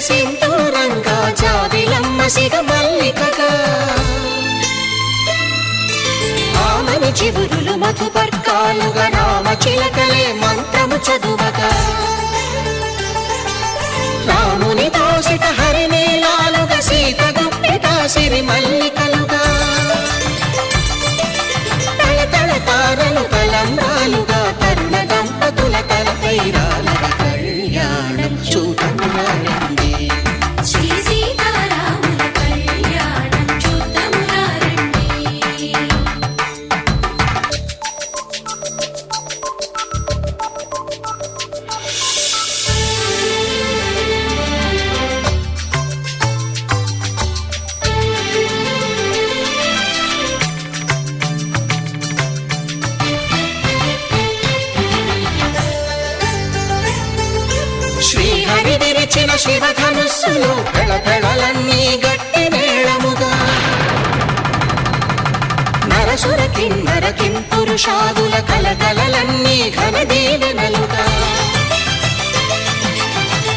సింధూరంగా జాబిలమ్మ సిగ మల్లికగా ఆమని చివురులు మధుపర్కాలుగా రామ చిలకలే మంత్రము చదువగా రాముని దోసిట హరినీలాలుగా సీత గుప్పిట సిరి మల్లికలుగా తళతళ తారలు తలంబ్రాలుగా తరుణ దంపతుల తలపైరాలుగా కళ్యాణం చూడమురారండి శ్రీ సీతారాముల కళ్యాణం చూడమురారండి శ్రీహరి విరిచిన శివధనుస్సులు పెళపెళలన్నీ గట్టి మేళముగా నరసుర కిన్నర కింపురుషాదుల కలకలలన్నీ ఘన దీవెనలుగా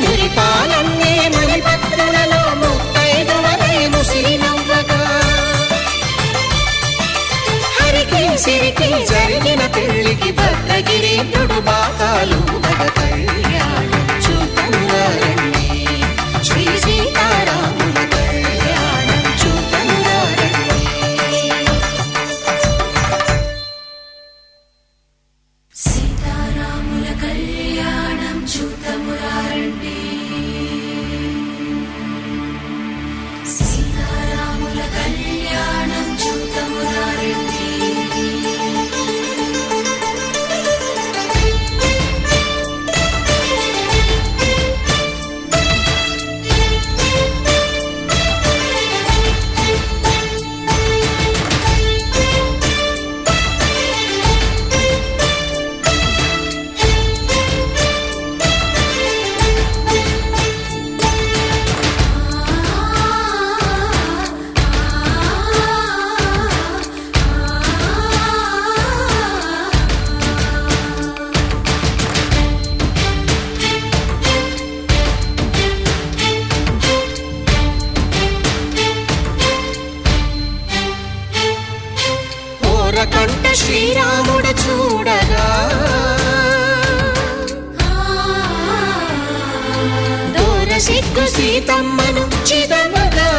మురిపాలన్నీ మణిపత్రులలో ముత్తైదువలై ముసిరి నవ్వగా హరికి సిరికి జరిగిన పెళ్లికి భద్రగిరీంద్రుడు బాకాలు కళ్యాణం చూడమురారండి శ్రీ సీతారాముల కళ్యాణం చూడమురారండి సీతారాముల కళ్యాణం చూడమురారండి సీతారాముల కళ్యాణం చూడమురారండి కంట శ్రీరాముడు చూడగా దూర సిగ్గు సీతమ్మను చిదమగా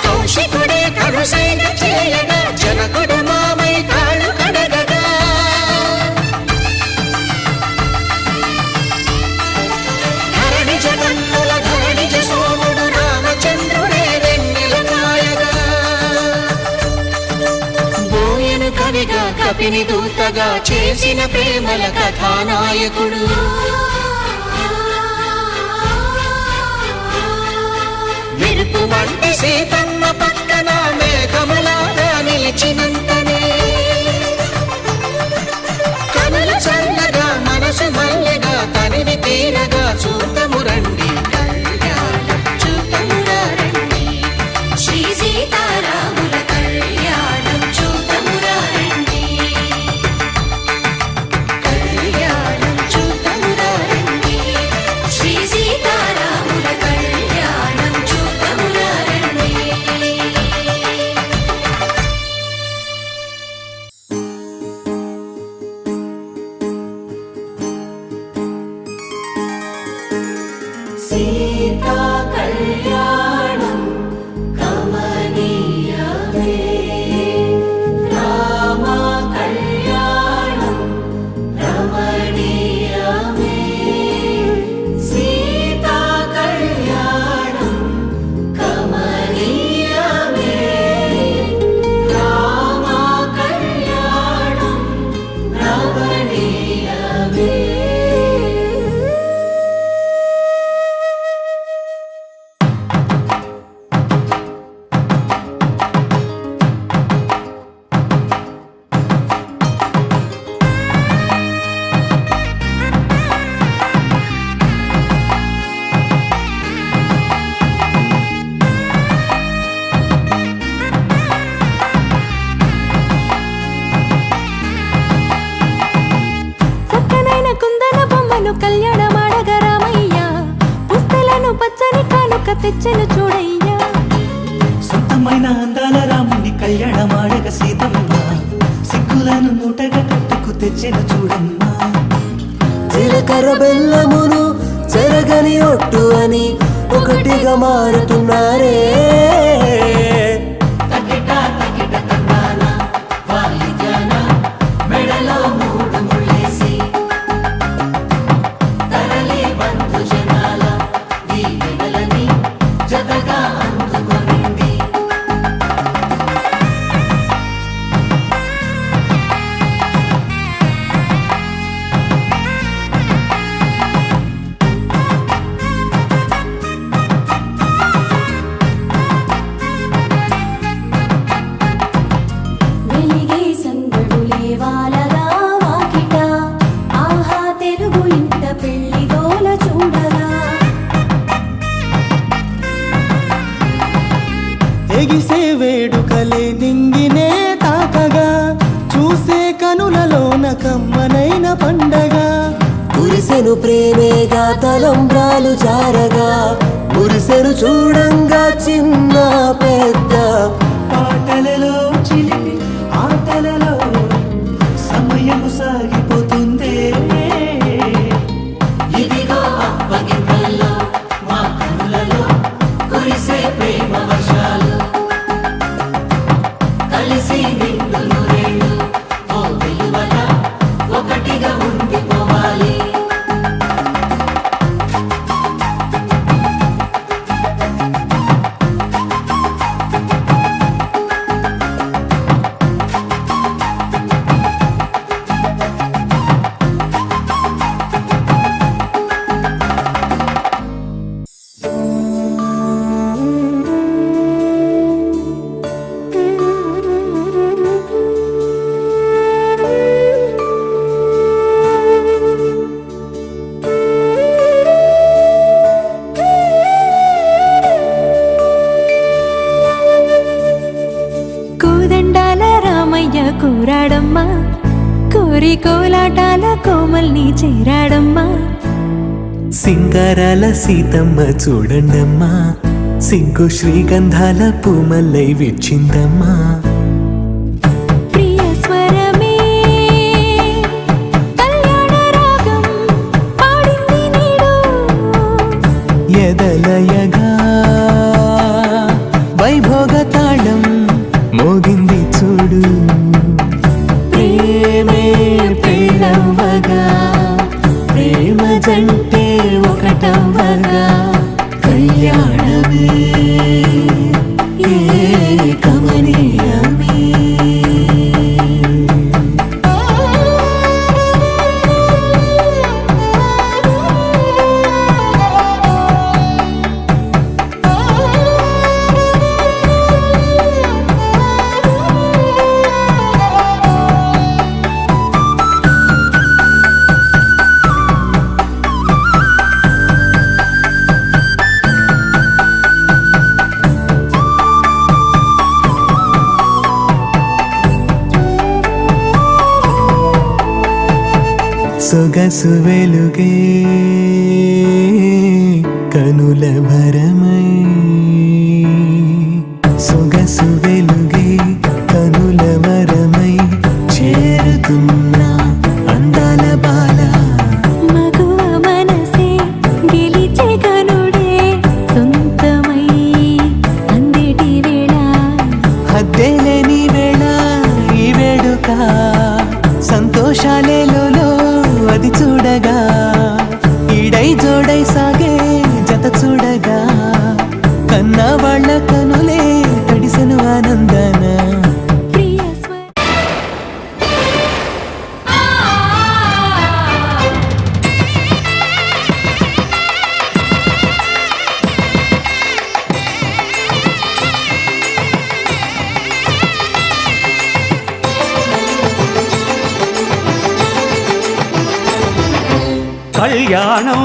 కౌశికుడే కరుసైన చేయగా జనకుడు మామై కాళ్ళు కడగగా ధరణి జగన్నుల ధరణిజ సోముడు రామచంద్రుడే కవిగా కపిని దూతగా చేసిన ప్రేమల కథానాయకుడు విరుపు వంటి సీతమ్మ పక్కన మేఘములాగా నిలిచినంతనే కనులు చల్లగా మనసు మల్లెగా తనివి తీరగా చూతమురండి కళ్యాణం చూతమురారండి శ్రీ సీతారాముల కళ్యాణం చూడమురారండి కళ్యాణం చూతమురారండి అందమైన అందాల రాముని కళ్యాణమాడగ సీతమ్మ సిగ్గులను మూటగా కట్టుకు తెచ్చిన చూడమ్మా జీలకర్ర బెల్లమును చెరగని ఒట్టు అని ఒకటిగా మారుతున్నారే వెలిగే సందడులే వాలగా వాకిట ఆహా తెలుగు ఇంట పెళ్లి గోల చూడగా ఎగిసే వేడుకలే నింగినే తాకగా చూసే కనులలోన కమ్మనైన పండగ కురిసెను ప్రేమేగా తలంబ్రాలు జారగా మురిసెను చూడంగా చిన్న పెద్ద పాటలలో చిలిపి ఆటలలో సమయము సాగిపోతుందే ఇదిగో అప్పగింతల్లో మా కనులలో కురిసే ప్రేమ వర్షాలు కలిసి నిండు నూరేళ్ళు ఓ వెలువల ఒకటిగా ఉండిపోవాలి కోదండాల రామయ్య కోరాడమ్మా కోరి కోలాటాల కోమల్ని చేరాడమ్మా సింగారాల సీతమ్మ చూడండమ్మా సిగ్గు శ్రీగంధాల పూమల్లై విచ్చిందమ్మా ప్రియ స్వరమే కళ్యాణ రాగం పాడింది నీడు ఎదలయగా వైభోగ తాళం మోగింది చూడు ప్రేమే పెళ్ళవ్వగా ప్రేమ జంటే ఒకటవ్వగా కళ్యాణమే కమనీయమే సొగసు వెలుగే కనుల భరమై సొగసు వెలుగే కనుల వరమై చేరుతున్నా అందాల బాల మగువ మనసే గెలిచే కనుడే సొంతమై అందేటి వేళ హద్దేలేని వేళ ఈ వేడుక సంతోషాలేలో అది చూడగా ఈడై జోడై సాగే జత చూడగా కన్నా వాళ్ళ కనులే తడిసెను ఆనందాన ప్రియ స్వర కళ్యాణం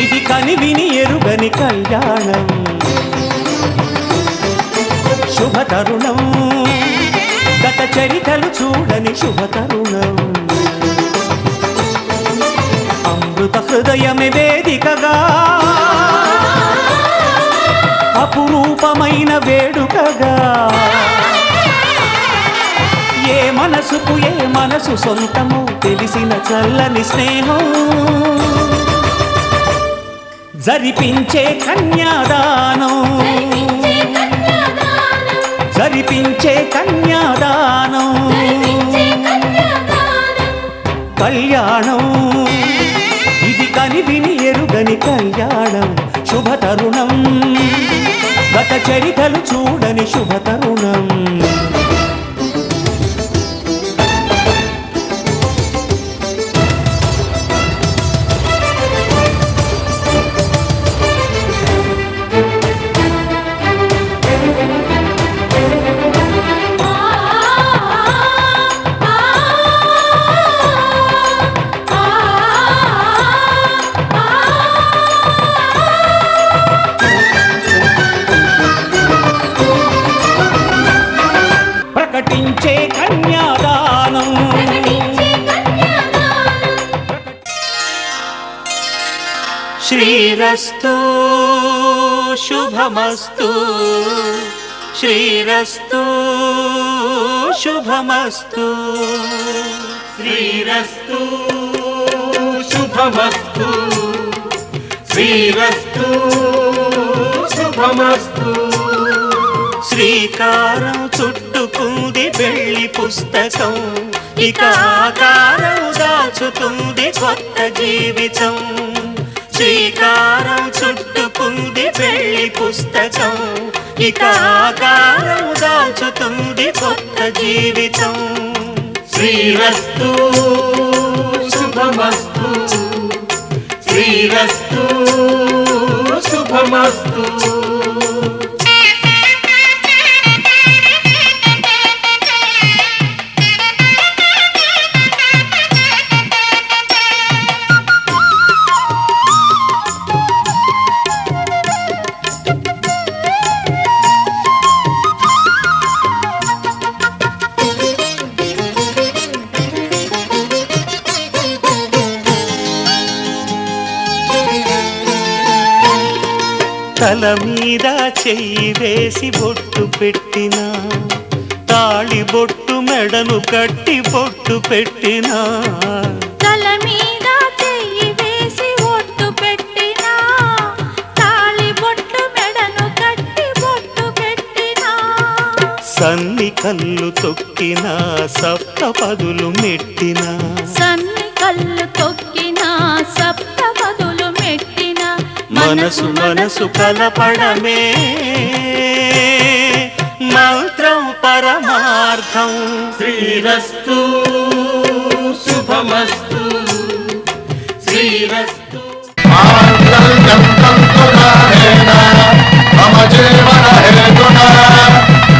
ఇది కనివిని ఎరుగని కళ్యాణం శుభతరుణం గత చరితలు చూడని శుభతరుణం అమృత హృదయమే వేదికగా అపురూపమైన వేడుకగా ఏ మనసుకు ఏ మనసు సొంతమో తెలిసిన చల్లని స్నేహం జరిపించే కన్యాదానం జరిపించే కన్యాదానం కళ్యాణం ఇది కనివిని ఎరుగని కళ్యాణం శుభతరుణం గత చరితలు చూడని శుభతరుణం ప్రకటించే కన్యాదానం శ్రీరస్తు శుభమస్తు శ్రీరస్తు శుభమస్తు శ్రీరస్తు శుభమస్తు శ్రీరస్తు శుభమస్తు శ్రీకారం చుట్టుకుంది పెళ్లి పుస్తకం ఇక ఆకారం దాచుతుంది కొత్త జీవితం శ్రీకారం చుట్టుకుంది పెళ్లి పుస్తకం ఇక ఆకారం దాచుతుంది కొత్త జీవితం శ్రీరస్తు శుభమస్తు శ్రీరస్తు శుభమస్తు తల మీద చెయ్యి వేసి బొట్టు పెట్టినా తాళి బొట్టు మెడను కట్టి బొట్టు పెట్టినా తల మీద చెయ్యి వేసి ఒట్టు పెట్టినా తాళి బొట్టు మెడను కట్టి బొట్టు పెట్టినా సన్ని కళ్ళు తొక్కినా సప్తపదులు మెట్టినా సన్ని కళ్ళు తొక్కినా సప్తపదులు మెట్టినా మనసు మనసు కలపడమే మంత్రం పరమార్థం శ్రీరస్తు శుభమస్తు శ్రీరస్తు మాంగళ్యం తంతునానేన మమ జీవన హేతునా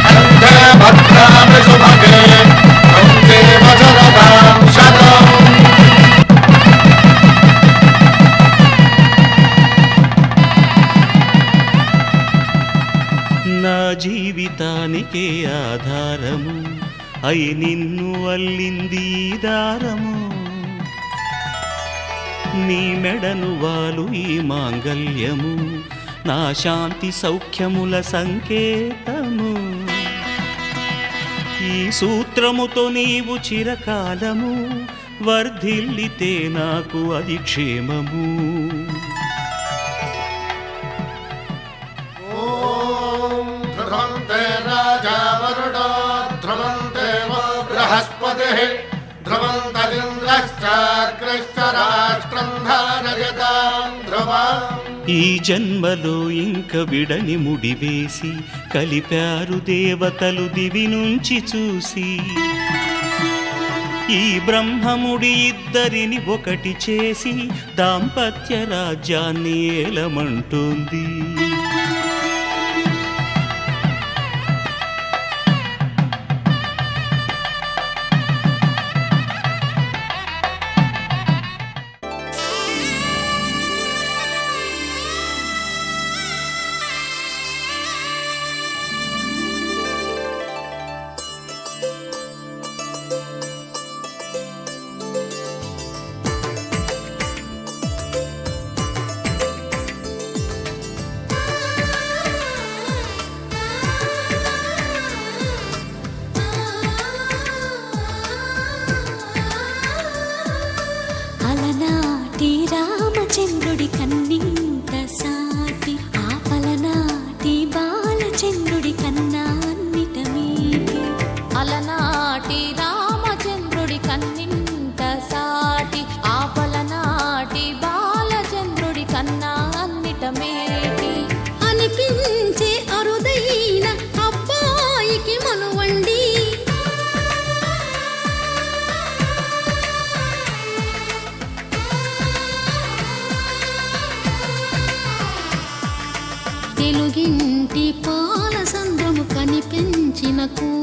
కంఠే భద్రామి శుభగే త్వం జీవ జరదాం శతం నా జీవితానికే ఆధారము అయి నిన్ను అల్లింది ఈ దారము నీ మెడను వాలు ఈ మాంగల్యము నా శాంతి సౌఖ్యముల సంకేతము ఈ సూత్రముతో నీవు చిరకాలము వర్ధిల్లితే నాకు అది క్షేమము ధ్రువంతే రాజా వరుడో ధ్రువంతే వో బృహస్పతిః ధ్రువంతరింద్రశ్చాగ్రశ్చ రాష్ట్రం ధారయతాం ధ్రువం ఈ జన్మలో ఇంక విడని ముడివేసి కలిపారు దేవతలు దివి నుంచి చూసి ఈ బ్రహ్మముడి ఇద్దరిని ఒకటి చేసి దాంపత్య రాజ్యాన్ని ఏలమంటుంది మనకు